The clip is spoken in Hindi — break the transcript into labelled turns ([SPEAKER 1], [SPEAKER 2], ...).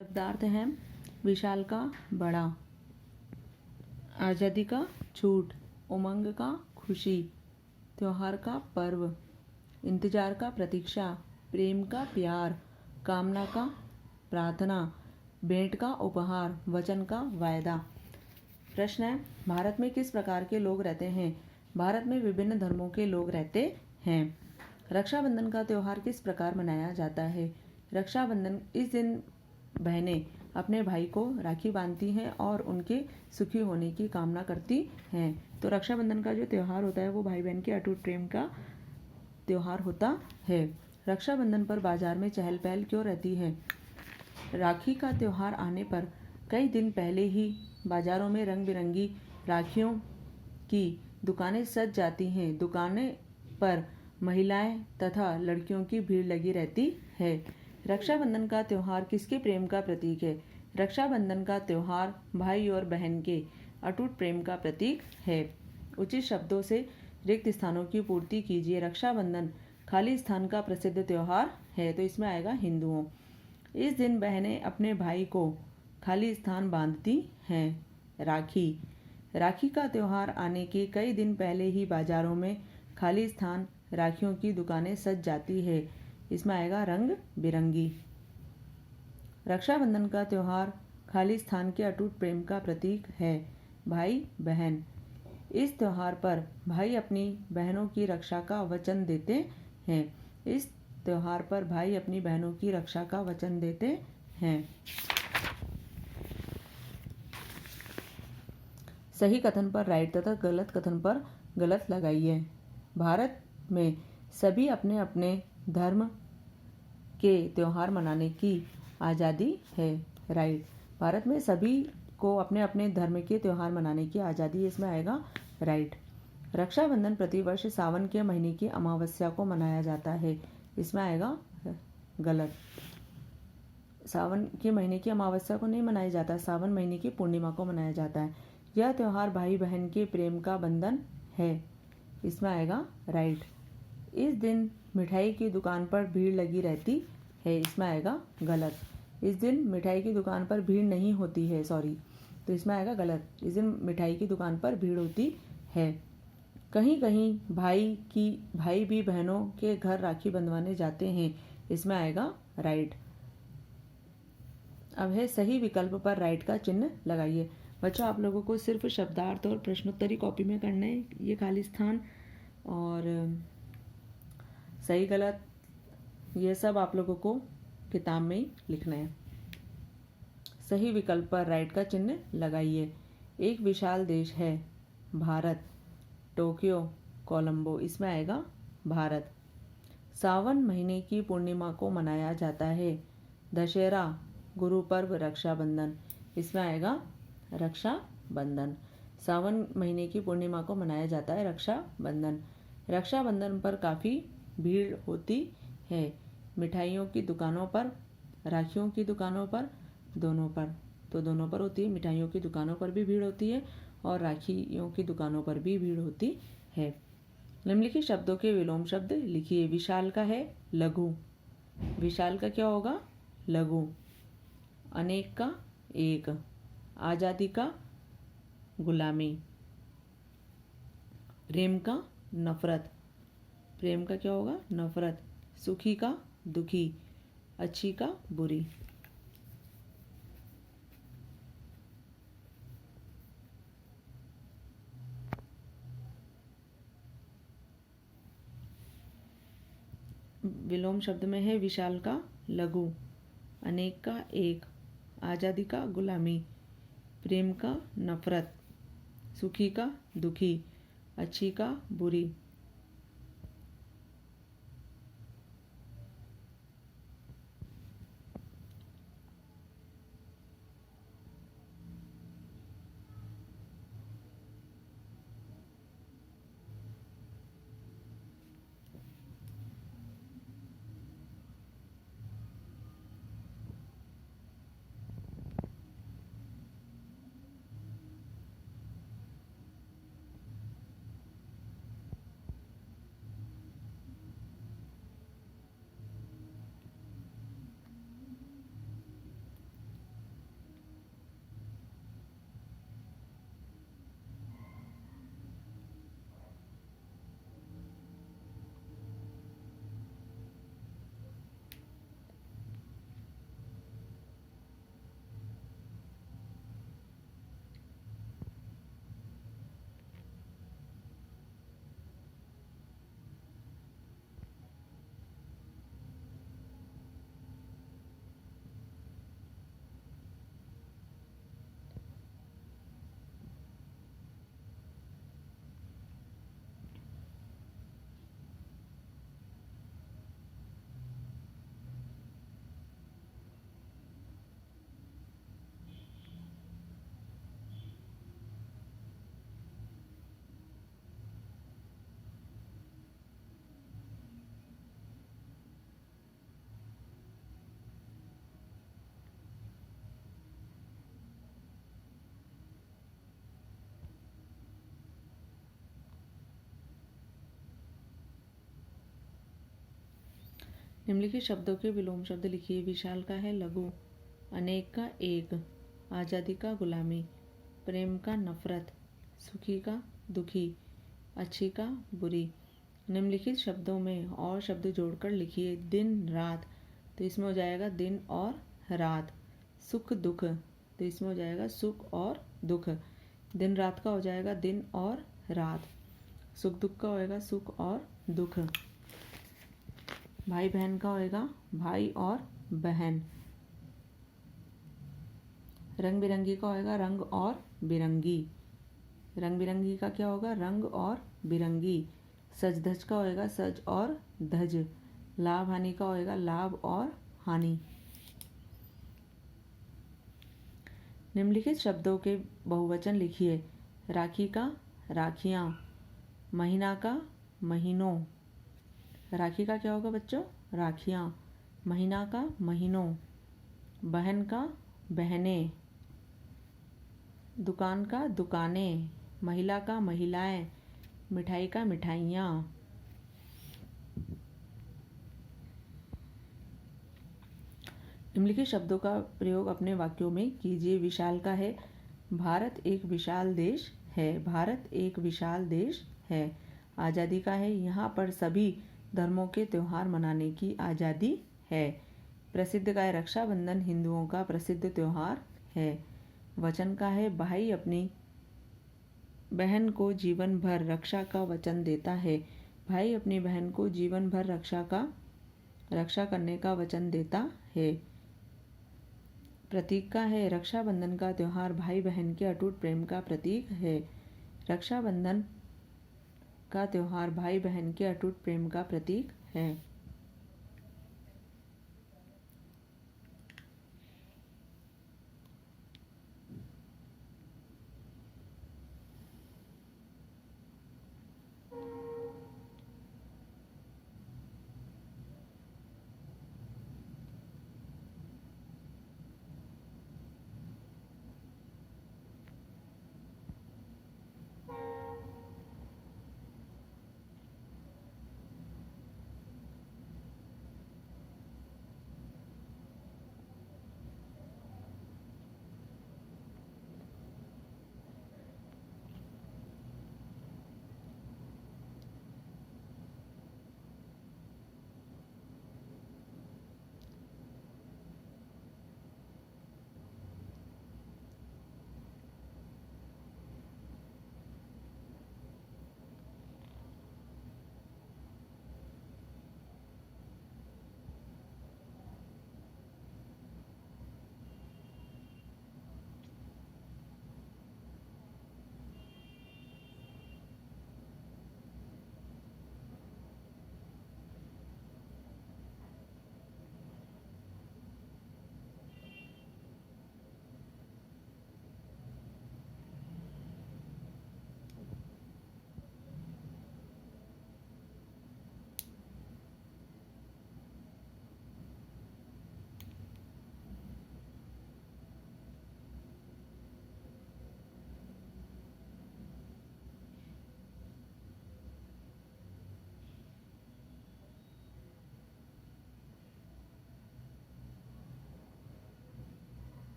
[SPEAKER 1] शब्दार्थ हैं विशाल का बड़ा, आज़ादी का छूट, उमंग का खुशी, त्योहार का पर्व, इंतजार का प्रतीक्षा, प्रेम का प्यार, कामना का प्रार्थना, भेंट का उपहार, वचन का वायदा। प्रश्न है, भारत में किस प्रकार के लोग रहते हैं? भारत में विभिन्न धर्मों के लोग रहते हैं। रक्षाबंधन का त्यौहार किस प्रकार मनाया जाता है? रक्षाबंधन इस दिन बहनें अपने भाई को राखी बांधती हैं और उनके सुखी होने की कामना करती हैं। तो रक्षाबंधन का जो त्यौहार होता है वो भाई बहन के अटूट प्रेम का त्यौहार होता है। रक्षाबंधन पर बाजार में चहल पहल क्यों रहती है? राखी का त्यौहार आने पर कई दिन पहले ही बाजारों में रंग बिरंगी राखियों की दुकानें सज जाती हैं। दुकानें पर महिलाएं तथा लड़कियों की भीड़ लगी रहती है। रक्षाबंधन का त्यौहार किसके प्रेम का प्रतीक है? रक्षाबंधन का त्यौहार भाई और बहन के अटूट प्रेम का प्रतीक है। उचित शब्दों से रिक्त स्थानों की पूर्ति कीजिए। रक्षाबंधन खाली स्थान का प्रसिद्ध त्यौहार है, तो इसमें आएगा हिंदुओं। इस दिन बहनें अपने भाई को खाली स्थान बांधती हैं। राखी राखी का त्यौहार आने के कई दिन पहले ही बाजारों में खाली स्थान राखियों की दुकानें सज जाती है। इसमें आएगा रंग बिरंगी। रक्षाबंधन का त्यौहार खाली स्थान के अटूट प्रेम का प्रतीक है। भाई बहन इस त्यौहार पर भाई अपनी बहनों की रक्षा का वचन देते हैं। इस त्यौहार पर भाई अपनी बहनों की रक्षा का वचन देते हैं। सही कथन पर राइट तथा गलत कथन पर गलत लगाइए। भारत में सभी अपने अपने धर्म के त्यौहार मनाने की आज़ादी है। राइट। भारत में सभी को अपने अपने धर्म के त्यौहार मनाने की आज़ादी, इसमें आएगा राइट। रक्षाबंधन प्रतिवर्ष सावन के महीने की अमावस्या को मनाया जाता है। इसमें आएगा गलत। सावन के महीने की अमावस्या को नहीं मनाया जाता, सावन महीने की पूर्णिमा को मनाया जाता है। यह त्यौहार भाई बहन के प्रेम का बंधन है। इसमें आएगा राइट। इस दिन मिठाई की दुकान पर भीड़ लगी रहती है। इसमें आएगा गलत। इस दिन मिठाई की दुकान पर भीड़ नहीं होती है, सॉरी, तो इसमें आएगा गलत। इस दिन मिठाई की दुकान पर भीड़ होती है। कहीं कहीं भाई भी बहनों के घर राखी बंधवाने जाते हैं। इसमें आएगा राइट। अब है सही विकल्प पर राइट का चिन्ह लगाइए। बच्चों, आप लोगों को सिर्फ शब्दार्थ और प्रश्नोत्तरी कॉपी में करना है, ये खाली स्थान और सही गलत ये सब आप लोगों को किताब में ही लिखना है। सही विकल्प पर राइट का चिन्ह लगाइए। एक विशाल देश है भारत। टोक्यो, कोलंबो, इसमें आएगा भारत। सावन महीने की पूर्णिमा को मनाया जाता है। दशहरा, गुरु पर्व, रक्षाबंधन, इसमें आएगा रक्षाबंधन। सावन महीने की पूर्णिमा को मनाया जाता है रक्षाबंधन। रक्षाबंधन पर काफ़ी भीड़ होती है। मिठाइयों की दुकानों पर, राखियों की दुकानों पर, दोनों पर, तो दोनों पर होती है। मिठाइयों की दुकानों पर भी भीड़ होती है और राखियों की दुकानों पर भी भीड़ होती है। निम्नलिखित शब्दों के विलोम शब्द लिखिए। विशाल का है लघु, विशाल का क्या होगा? लघु। अनेक का एक, आज़ादी का गुलामी, प्रेम का नफरत, प्रेम का क्या होगा? नफरत। सुखी का दुखी, अच्छी का बुरी। विलोम शब्द में है विशाल का लघु, अनेक का एक, आज़ादी का गुलामी, प्रेम का नफरत, सुखी का दुखी, अच्छी का बुरी। निम्नलिखित शब्दों के विलोम शब्द लिखिए। विशाल का है लघु, अनेक का एक, आज़ादी का गुलामी, प्रेम का नफरत, सुखी का दुखी, अच्छी का बुरी। निम्नलिखित शब्दों में और शब्द जोड़कर लिखिए। दिन रात, तो इसमें हो जाएगा दिन और रात। सुख दुख, तो इसमें हो जाएगा सुख और दुख। दिन रात का हो जाएगा दिन और रात। सुख दुख का होएगा सुख और दुख। भाई बहन का होएगा भाई और बहन। रंग बिरंगी का होएगा रंग और बिरंगी। रंग बिरंगी का क्या होगा? रंग और बिरंगी। सज धज का होएगा सज और धज। लाभ हानि का होएगा लाभ और हानि। निम्नलिखित शब्दों के बहुवचन लिखिए। राखी का राखियाँ, महीना का महीनों। राखी का क्या होगा बच्चों? राखियाँ। महीना का महीनों। बहन का बहनें। दुकान का दुकानें। महिला का महिलाएं। मिठाई का मिठाइयाँ। निम्नलिखित शब्दों का प्रयोग अपने वाक्यों में कीजिए। विशाल का है भारत एक विशाल देश है। भारत एक विशाल देश है। आज़ादी का है यहाँ पर सभी धर्मों के त्यौहार मनाने की आज़ादी है। प्रसिद्ध का है रक्षाबंधन हिंदुओं का प्रसिद्ध त्यौहार है। वचन का है भाई अपनी बहन को जीवन भर रक्षा का वचन देता है। भाई अपनी बहन को जीवन भर रक्षा करने का वचन देता है। प्रतीक का है रक्षाबंधन का त्यौहार भाई बहन के अटूट प्रेम का प्रतीक है। रक्षाबंधन का त्यौहार भाई बहन के अटूट प्रेम का प्रतीक है।